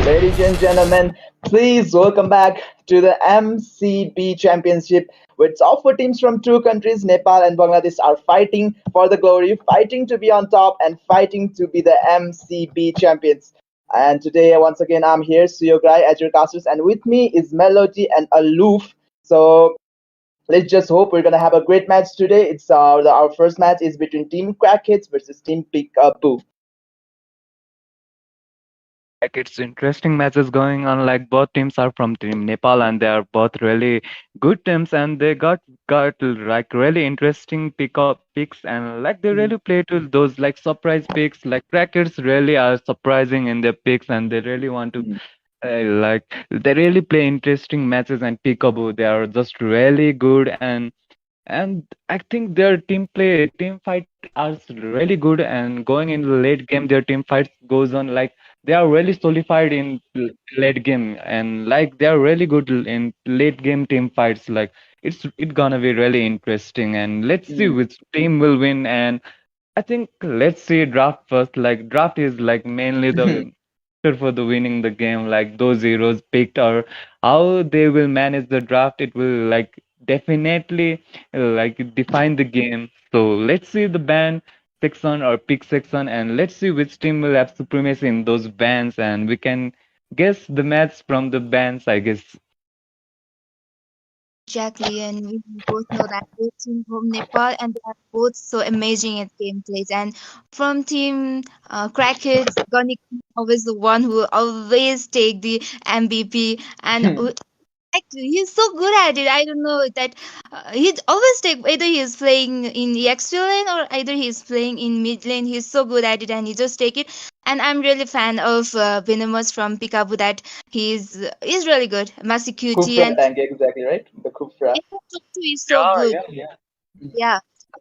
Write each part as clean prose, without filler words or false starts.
Ladies and gentlemen, please welcome back to the MCB Championship, where top four teams from two countries, Nepal and Bangladesh, are fighting for the glory, fighting to be on top, and fighting to be the MCB champions. And today, once again, I'm here, Suyograi, as your casters, and with me is Melody and Aloof. So let's just hope we're gonna have a great match today. It's our first match is between Team Crackheads versus Team Peekaboo. Like it's interesting matches going on. Like both teams are from Team Nepal and they are both really good teams and they got like really interesting picks and like they really play to those like surprise picks. Like Crackers really are surprising in their picks and they really want to like they really play interesting matches and Peekaboo they are just really good and I think their team fight are really good and going in the late game their team fights goes on like they are really solidified in late game and like they are really good in late game team fights like it's gonna be really interesting and let's see Mm. which team will win and I think let's see draft first. Like draft is like mainly the factor for the winning the game. Like those heroes picked or how they will manage the draft. It will like definitely like define the game. So let's see the ban section or pick section, and let's see which team will have supremacy in those bans, and we can guess the match from the bans, I guess. Exactly, and we both know that both team from Nepal and they are both so amazing at gameplays. And from team Crackheads, Ganik is always the one who always take the MVP, and actually he's so good at it. I don't know that he always take either he's playing in the extra lane or either he's playing in mid lane. He's so good at it, and he just take it. And I'm really fan of Venomous from Pikabu that he's really good. Massive QT Kufra and tank, exactly, right? The Kufra. infrastructure is so good. Yeah.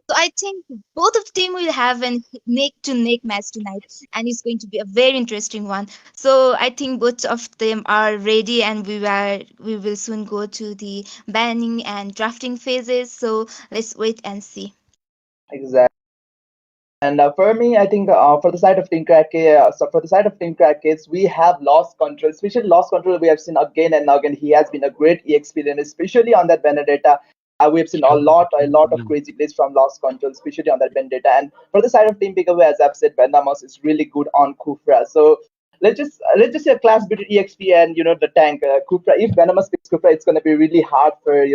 So I think both of the team will have an neck to neck match tonight, and it's going to be a very interesting one. So I think both of them are ready, and we will soon go to the banning and drafting phases. So let's wait and see. Exactly. And for me, I think for the side of Team Crack, so for the side of Team Crack Kids, we have lost control. Especially lost control, we have seen again and again. He has been a great EXP lane, especially on that Benedetta. We have seen a lot of crazy plays from Lost Control, especially on that Vendetta. And for the side of Team Peekaboo, as I've said, Vandamos is really good on Kufra. So let's just say a class between EXP and the tank Kufra. If Venomous picks Kufra, it's gonna be really hard for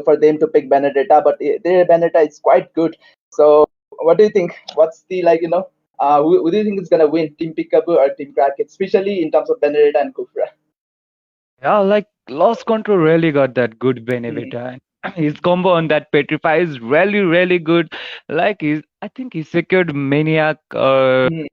for them to pick Benedetta, but their Benedetta is quite good. So what do you think? What's the who do you think is gonna win, Team Peekaboo or Team Crackhead, especially in terms of Benedetta and Kufra? Yeah, like Lost Control really got that good Mm, benefit. And his combo on that Petrify is really, really good. I think he secured Maniac, mm,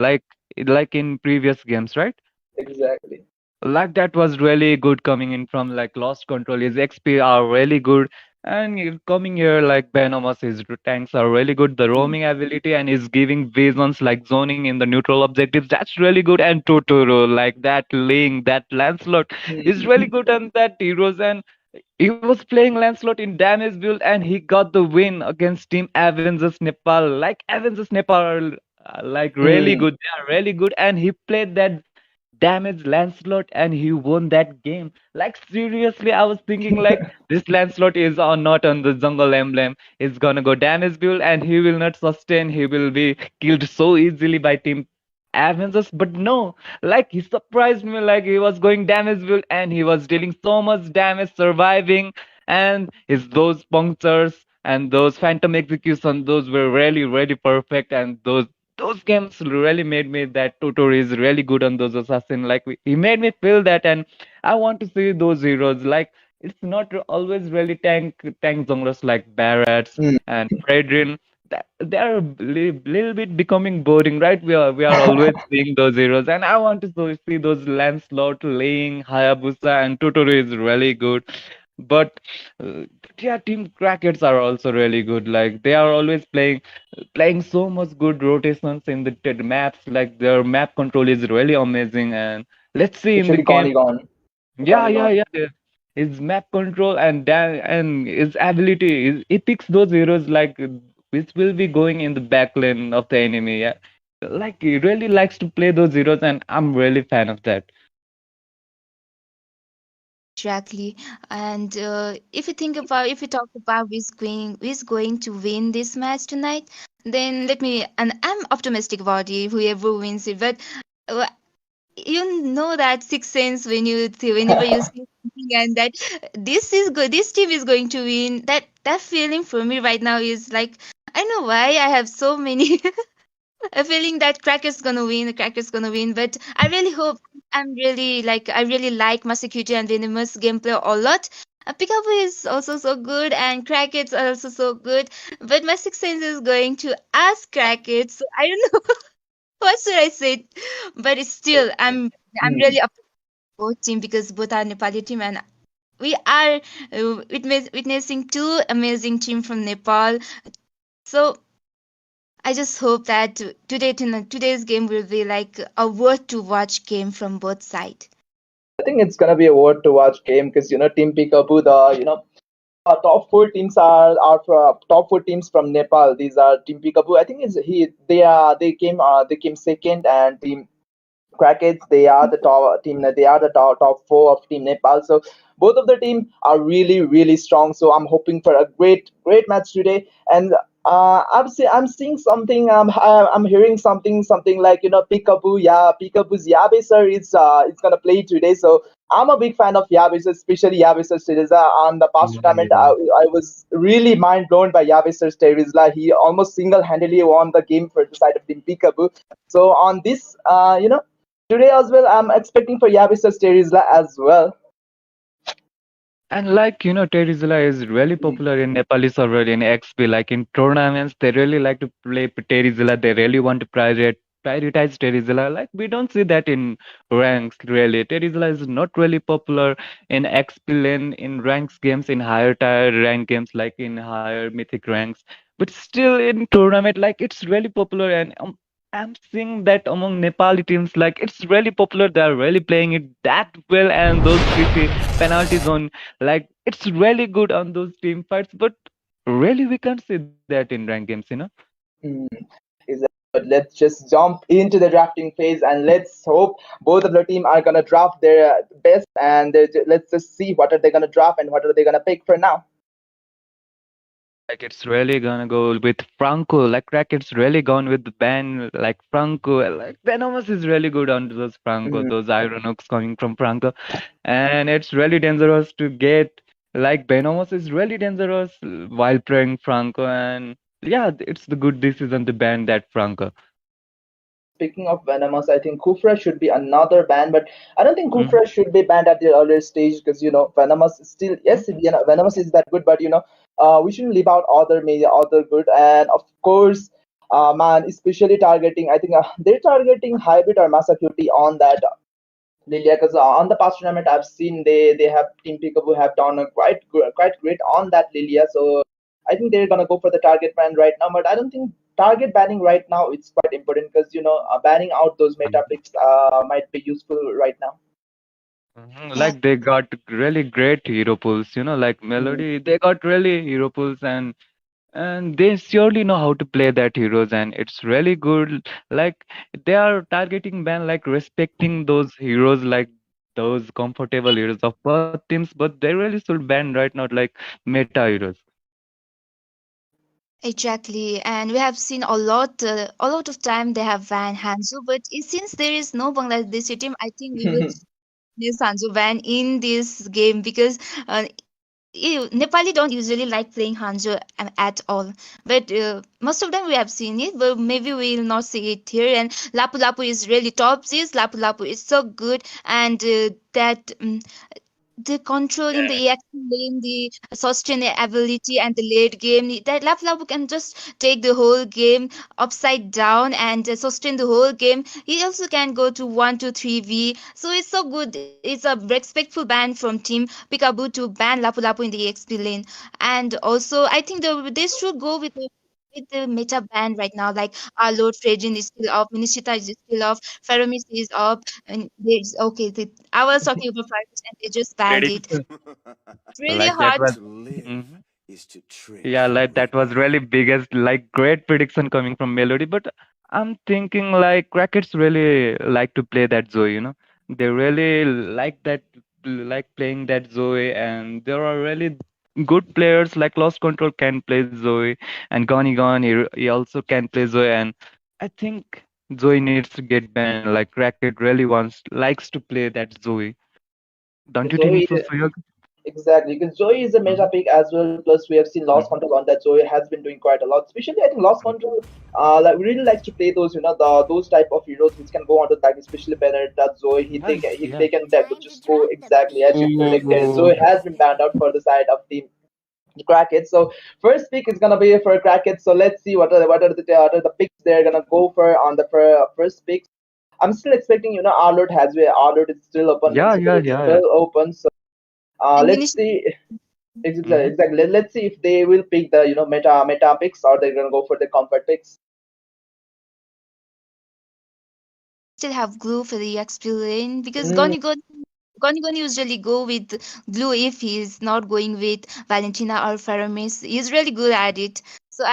like in previous games, right? exactly. Like that was really good coming in from like Lost Control. His XP are really good. And coming here, like Venomous, his tanks are really good. The Mm, roaming ability and is giving visions like zoning in the neutral objectives. That's really good. And Totoro, like that Link, that Lancelot is really mm, good on that heroes. And he was playing Lancelot in damage build and he got the win against Team Avengers Nepal. Like Avengers Nepal are like really mm, good. They are really good. And he played that damage Lancelot and he won that game. Like seriously, I was thinking like this Lancelot is not on the jungle emblem. He's gonna go damage build and he will not sustain. He will be killed so easily by Team Avengers. But no, like he surprised me. Like he was going damage build and he was dealing so much damage, surviving, and his those punctures and those phantom execution, those were really really perfect and those games really made me that tutor is really good on those assassin like he made me feel that and I want to see those heroes like it's not always really tank junglers like barretts mm. and Fredrin that they are little bit becoming boring right we are always seeing those heroes and I want to see those Lancelot Ling Hayabusa and tutor is really good but uh, yeah team crackets are also really good like they are always playing so much good rotations in the maps. Like their map control is really amazing. And let's see in the Especially game. Gone. Yeah, yeah, yeah. Yeah. His map control and his ability, he picks those heroes like which will be going in the back lane of the enemy. Yeah, Like he really likes to play those heroes, and I'm really fan of that. Exactly. And if we talk about who's going to win this match tonight, then and I'm optimistic about it, whoever wins it. But uh, you know that sixth sense when whenever you see something and that this is good, this team is going to win. That feeling for me right now is like I don't know why I have so many a feeling that Cracker's gonna win, Cracker's gonna win. But I really hope I really like Masakute and Venomous gameplay a lot. Pikachu is also so good and Crackets are also so good. But my sixth sense is going to ask Crackets. So I don't know what should I say. But it's still I'm Mm. really up to both team because both are Nepali team and we are witnessing two amazing team from Nepal. So I just hope that today's game will be like a worth to watch game from both sides. I think it's gonna be a worth to watch game because Team Peekaboo, top four teams are top four teams from Nepal. These are Team Peekaboo. I think is he they came second, and Team Crackets, they are the top team. They are the top four of Team Nepal. So both of the team are really really strong. So I'm hoping for a great match today. And I'm seeing something. I'm hearing something like Peekaboo. Yeah, Peekaboo's Yabe sir is gonna play today. So I'm a big fan of Yabe sir, especially Yabe sir Sterizla. On the past tournament, Yeah. I was really mind blown by Yabe sir Sterizla. He almost single handedly won the game for the side of Team Peekaboo. So on this, today as well, I'm expecting for Yabisa Sterizla as well. And like Terizla is really popular in Nepali server in XP. Like in tournaments, they really like to play Terizla. They really want to prioritize Terizla. Like we don't see that in ranks really. Terizla is not really popular in XP lane, in ranks games, in higher tier rank games, like in higher mythic ranks. But still in tournament, like it's really popular, and I'm seeing that among Nepali teams, like it's really popular. They're really playing it that well, and those CC penalty zone, like it's really good on those team fights, but really we can't see that in rank games. Mm, exactly. But let's just jump into the drafting phase and let's hope both of the team are gonna draft their best and let's just see what are they gonna draft and what are they gonna pick for now. Like it's really gonna go with Franco. Like Cracket's really gone with the band like Franco. Like Venomous is really good on those Franco, Mm. those Ironux coming from Franco. And it's really dangerous to get like Venomous is really dangerous while playing Franco, and yeah, it's the good decision to ban that Franco. Speaking of Venomous, I think Kufra should be another ban, but I don't think Mhm. Kufra should be banned at the earlier stage because Venomous is still, yes, Venomous is that good, but we shouldn't leave out other media, other good, and of course, man, especially targeting. I think they're targeting Hybrid or Masakyuti on that Lilia, because on the past tournament I've seen they have Team Peekaboo have done a quite great on that Lilia. So I think they're gonna go for the target ban right now. But I don't think target banning right now it's quite important because banning out those meta picks might be useful right now. Yeah, Like they got really great hero pools, like Mm. Melody, they got really hero pools, and they surely know how to play that heroes, and it's really good. Like they are targeting ban, like respecting those heroes, like those comfortable heroes of both teams, but they really should ban right now, like meta heroes. exactly. And we have seen a lot of time they have banned Hanzo, but since there is no Bangladeshi team, I think we will miss Hanzo ban in this game because Nepali don't usually like playing Hanzo at all. But most of them we have seen it, but maybe we will not see it here. And Lapu Lapu is really top. This Lapu Lapu is so good, and that. The control in the EX lane, the sustainability and the late game, that Lapu Lapu can just take the whole game upside down and sustain the whole game. He also can go to 1 2 3 V. So it's so good. It's a respectful ban from Team Peekaboo to ban Lapu Lapu in the EXP lane. And also, I think they should go with the meta ban right now. Like our Lord Frejin is still off, Minishita is still off, Faramis is off, and there's okay. I was talking about Faramis and they just banned Very it. It's really like that hard. was. Mhm. Yeah, like that was really biggest, like great prediction coming from Melody. But I'm thinking like Crackets really like to play that Zoe, you know. They really like that, like playing that Zoe, and there are really good players like Lost Control can play Zoe, and Goni Gone he also can play Zoe, and I think Zoe needs to get banned. Like Cracket really wants likes to play that Zoe. Don't you think Zoe, so, Suyog? exactly, because Zoe is a meta pick as well. Plus, we have seen Lost Mm-hmm. Control on that. Zoe has been doing quite a lot. Especially, I think Lost Control, like really likes to play those, those type of heroes which can go onto the back. Especially Bennett, that Zoe, Yeah, they yeah. can that just go exactly as you predicted. Oh. Zoe has been banned out for the side of Team Kraken. So first pick is gonna be for Kraken. So let's see what are the picks they're gonna go for on the first pick. I'm still expecting, Arlot Arlot is still open. Yeah, It's yeah, still, yeah, yeah. still open. So And let's Vinicius see. Mm-hmm. Exactly. Let's see if they will pick the meta picks or they're gonna go for the comfort picks. still have glue for the XP lane because Mm, Goni usually go with glue if he's not going with Valentina or Faramis. He's really good at it. So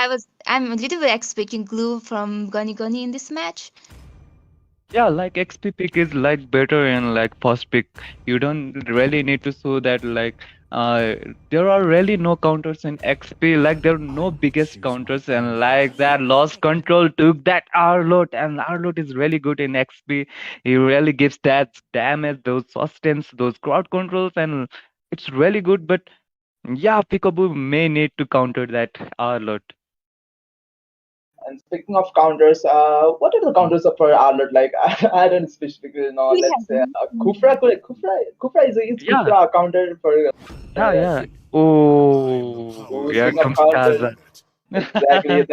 I'm a little bit expecting glue from Goni in this match. Yeah, like XP pick is like better in like first pick. You don't really need to show that like there are really no counters in XP. Like there are no biggest counters and like that lost control took that Arlot and Arlot is really good in XP. He really gives that damage, those sustains, those crowd controls and it's really good. But yeah, Peekaboo may need to counter that Arlot. and speaking of counters, what are the counters of for Arlot? Like I don't specifically know. We Let's say have Kufra is Yeah, Kufra a counter for yeah, yeah. Oh, here speaking of comes counters. Kaza. Exactly.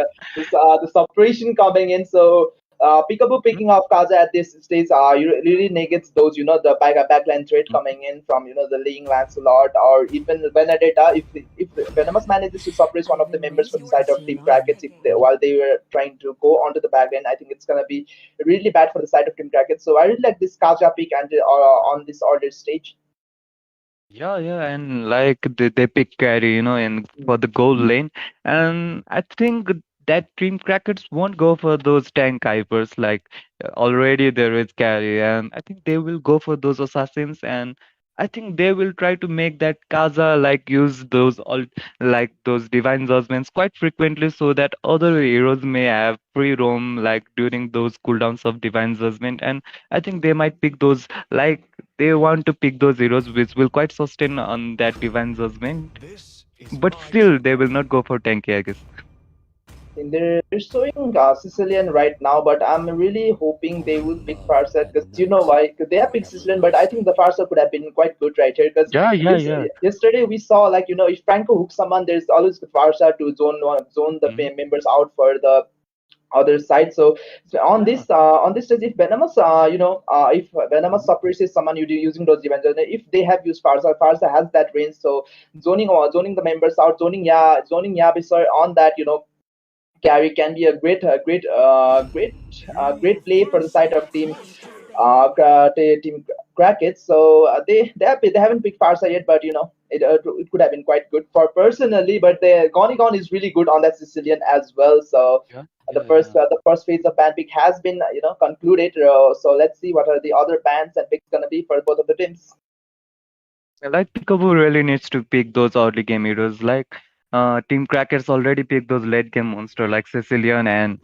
The separation coming in. So Peekaboo picking off Kaza at this stage really negates those, the backline threat coming in from, the Ling Lancelot or even Benedetta. If Venomous manages to suppress one of the members for the side of Team Crackets while they were trying to go onto the backline, I think it's gonna be really bad for the side of Team Crackets. So I really like this Kaza pick and on this order stage. Yeah, yeah, and like they pick carry, you know, in for the goal lane, and I think that Team Crackers won't go for those tank hypers. Like already there is carry, and I think they will go for those assassins, and I think they will try to make that Kaza like use those all like those divine judgments quite frequently, so that other heroes may have free roam like during those cooldowns of divine judgment, and I think they might pick those like they want to pick those heroes which will quite sustain on that divine judgment, but still they will not go for tanky, I guess. And they're showing Sicilian right now, but I'm really hoping they will pick Farsa because you know why? Because they have picked Sicilian, but I think the Farsa could have been quite good right here. Because Yeah, yeah, yeah. yesterday we saw like if Franco hooks someone, there's always the Farsa to zone the Hmm. members out for the other side. So Yeah, on this stage, if Venomous if Venomous suppresses someone using those events, and if they have used Farsa has that range. So zoning the members out, zoning Yabisar on that carry can be a great play for the side of team Crackets. So they haven't picked Farsa yet, but it could have been quite good for personally. But the Gone is really good on that Sicilian as well. So yeah, yeah, yeah. the first phase of ban pick has been concluded. So let's see what are the other bans and picks gonna be for both of the teams. Like Peekaboo really needs to pick those early game heroes. Like Team Crackers already picked those late game monster like Sicilian and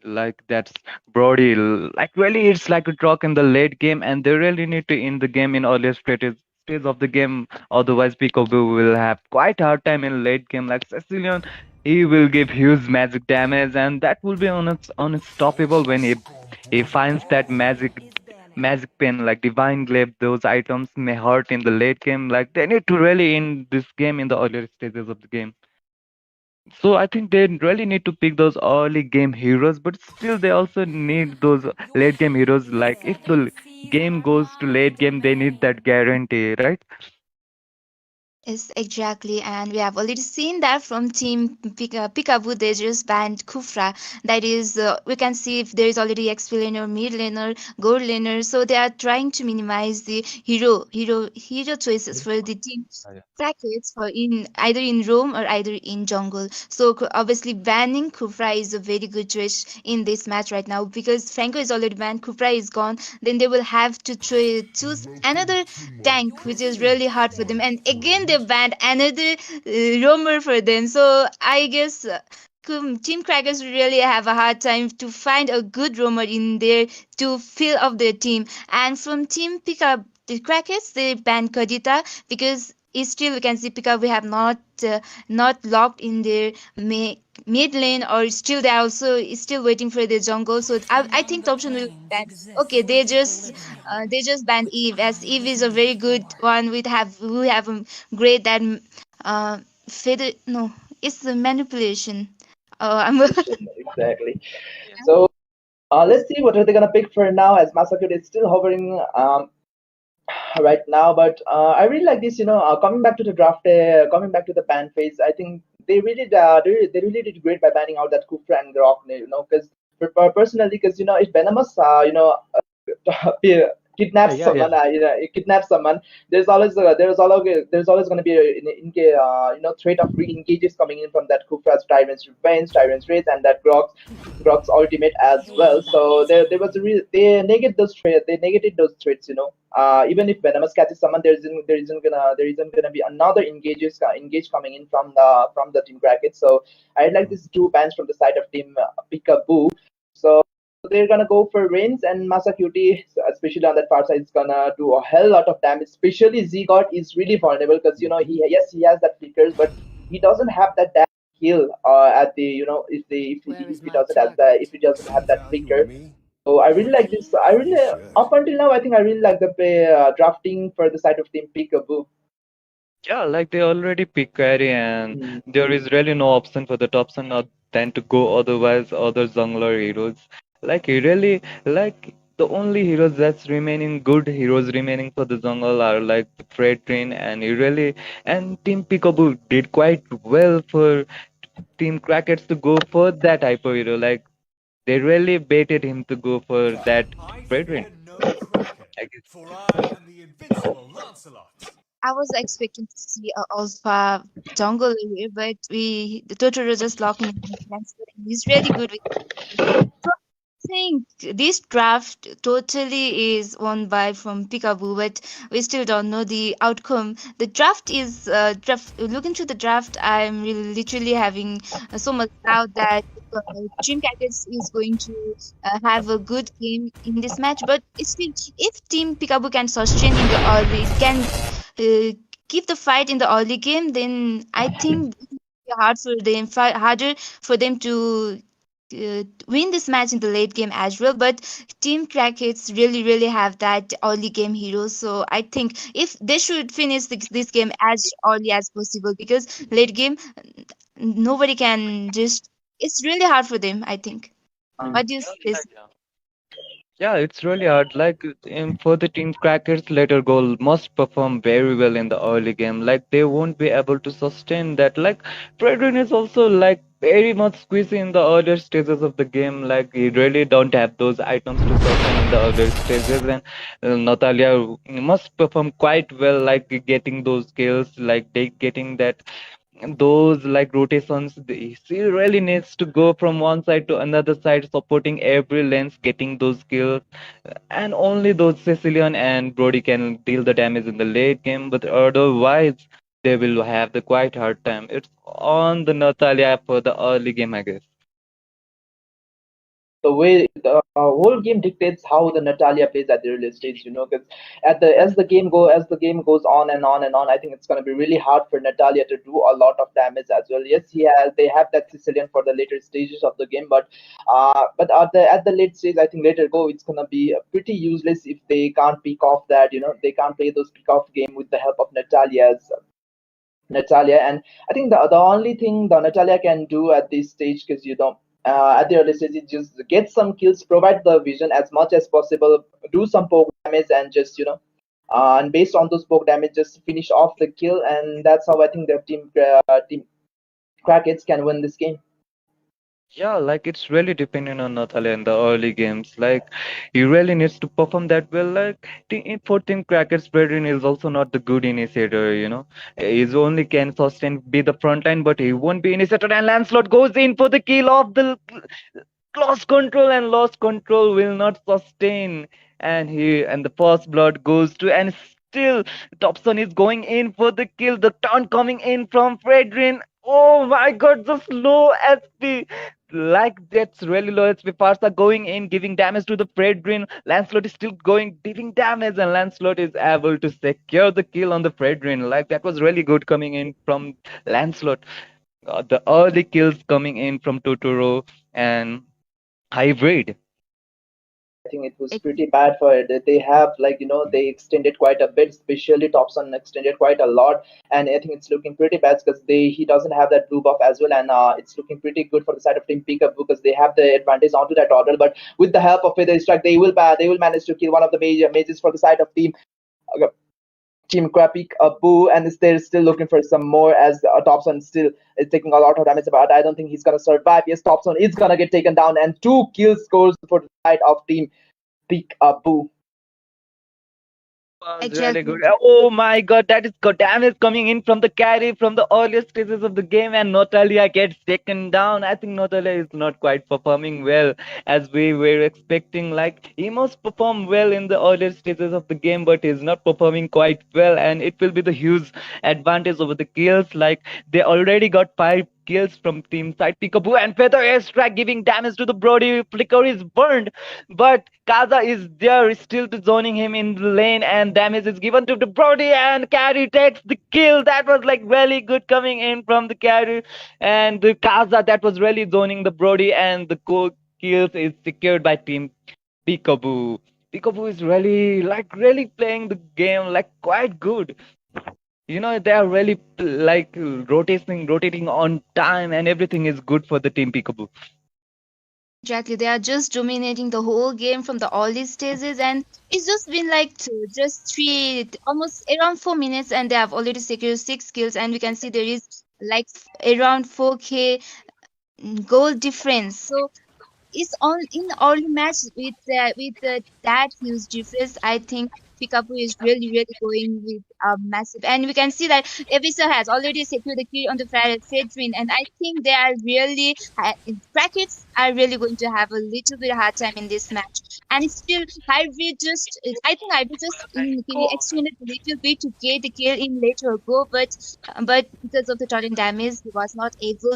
like that's Brody. Like really, it's like a truck in the late game, and they really need to end the game in earlier stage of the game. Otherwise, Peekaboo will have quite hard time in late game. Like Sicilian, he will give huge magic damage, and that will be unstoppable when he finds that magic pen like divine glaive. Those items may hurt in the late game, like they need to really in this game in the earlier stages of the game. So I think they really need to pick those early game heroes, but still they also need those late game heroes. Like if the game goes to late game, they need that guarantee, right? Yes, exactly. And we have already seen that from Team Peekaboo, they just banned Kufra. That is, we can see if there is already XP laner, mid laner, gold laner. So they are trying to minimize the hero choices for the team brackets for in either in roam or either in jungle. So obviously banning Kufra is a very good choice in this match right now because Franco is already banned, Kufra is gone. Then they will have to choose another tank, which is really hard for them. And again, they banned another roamer for them. So I guess. Team Crackers really have a hard time to find a good roamer in there to fill up their team. And from Team Pickup, the Crackers they banned Kadita because still we can see Pickup we have not locked in their mid lane or still they are also still waiting for the jungle. So I think Thompson will ban. Okay, they just banned Eve as Eve is a very good one. We have a great that feather no it's the manipulation. I'm Exactly. Yes. So let's see what are they gonna pick for now, as Masakut is still hovering right now. But I really like this. Coming back to the draft, coming back to the ban phase, I think they really did great by banning out that Kufra and Grok. Because personally, because if Venomous, Yeah, kidnaps yeah, someone, yeah. kidnaps someone, there's always going to be threat of re-engages coming in from that Kufra's Tyrant's Revenge, Tyrant's Wraith, and that Grok's ultimate as well. So there was they negate those threats. They negated those threats. Even if Venomous catches someone, there isn't gonna be another engage coming in from the Team Kraken. So I like these two bans from the side of Team Peekaboo. So they're gonna go for Reigns and Masakyuti, especially on that far side, is gonna do a hell lot of damage. Especially Zigord is really vulnerable because he has that flickers, but he doesn't have that damage heal at the if he doesn't have that flicker. So I really like this. I really up until now I think I really like the drafting for the side of Team Peekaboo. Yeah, like they already pick carry, and Mm. there is really no option for the top son than to go otherwise other jungler heroes. Like he really like the only heroes that's remaining good heroes remaining for the jungle are like the Freight Train and he really and Team Peekaboo did quite well for Team Crackers to go for that hyper hero. Like they really baited him to go for that Freight Train. I guess. I was expecting to see a alpha jungle here, but the Totoro just locked me in. He's really good with. So I think this draft totally is won by from Peekaboo, but we still don't know the outcome. The draft is draft. Looking to the draft, I'm really literally having so much doubt that Dream Packets is going to have a good game in this match. But still, if Team Peekaboo can sustain in the early, can uh, keep the fight in the early game, then I think it will be harder for them to win this match in the late game as well. But Team Crackets really have that early game hero. So I think if they should finish this game as early as possible because late game nobody can just. It's really hard for them. I think. What do you Yeah, say? like, yeah, it's really hard. Like for the Team Crackers, later goal must perform very well in the early game. Like they won't be able to sustain that. Like Fredrin is also like very much squeezy in the earlier stages of the game. Like he really don't have those items to sustain in the earlier stages. And Natalia must perform quite well, like getting those kills, like they getting that those like rotations. She really needs to go from one side to another side, supporting every lens, getting those kills, and only those Sicilian and Brody can deal the damage in the late game. But otherwise, they will have the quite hard time. It's on the Natalia for the early game, I guess. The way the whole game dictates how the Natalia plays at the early stage. Because as the game goes on and on and on, I think it's going to be really hard for Natalia to do a lot of damage as well. Yes, they have that Sicilian for the later stages of the game, but at the late stage, I think later go it's going to be pretty useless if they can't pick off that. They can't play those pick off game with the help of Natalia. And I think the only thing the Natalia can do at this stage, because at the early stage, is just get some kills, provide the vision as much as possible, do some poke damage, and just and based on those poke damage, just finish off the kill, and that's how I think the team Crackheads can win this game. Yeah, like it's really dependent on Nathalie in the early games. Like he really needs to perform that well. Like for Team Crackers, Brethren is also not the good initiator, you know. He's only can sustain be the front line, but he won't be initiator. And Lancelot goes in for the kill of the lost control, and lost control will not sustain. And the first blood goes to, and still Dobson is going in for the kill. The turn coming in from Fredrin. Oh my god, the slow SP. Like that's really low HP. Parts are going in, giving damage to the Fredrin. Lancelot is still going, giving damage, and Lancelot is able to secure the kill on the Fredrin. Like that was really good coming in from Lancelot. The early kills coming in from Totoro and Hybrid. I think it was pretty bad for it. They have, like, they extended quite a bit, especially Thompson extended quite a lot, and I think it's looking pretty bad because he doesn't have that blue buff as well, and it's looking pretty good for the side of Team Peekaboo because they have the advantage onto that order. But with the help of Feather Strike, they will manage to kill one of the major mages for the side of uh, Team Krapik Boo, and they're still looking for some more as Thompson still is taking a lot of damage, but I don't think he's gonna survive. Yes, Thompson is gonna get taken down, and 2 kill scores for the side of Team Peek Boo. Was really Exactly. good. Oh my god, that is god damage coming in from the carry from the earliest stages of the game, and Natalia gets taken down. I think Natalia is not quite performing well as we were expecting. Like he must perform well in the earlier stages of the game, but he's not performing quite well, and it will be the huge advantage over the kills. Like they already got 5 kills from team side. Peekaboo and Feather Airstrike giving damage to the Brody. Flicker is burned, but Kaza is there still to joining him in the lane, and damage is given to the Brody, and Carry takes the kill. That was like really good coming in from the Carry, and the Kaza that was really joining the Brody, and the kills is secured by team Peekaboo. Peekaboo is really playing the game like quite good. You know, they are really like rotating on time, and everything is good for the team Peekaboo. Exactly, they are just dominating the whole game from the early stages, and it's just been like just almost around 4 minutes, and they have already secured 6 kills. And we can see there is like around 4K goal difference. So it's on in the early match with that huge difference. I think Pikapu is really going with a massive, and we can see that Evisa has already secured the kill on the Fedrin, and I think they are really brackets are really going to have a little bit hard time in this match. And still, I think Hybrid just extended a little bit to get the kill in later go, but because of the torrent damage, he was not able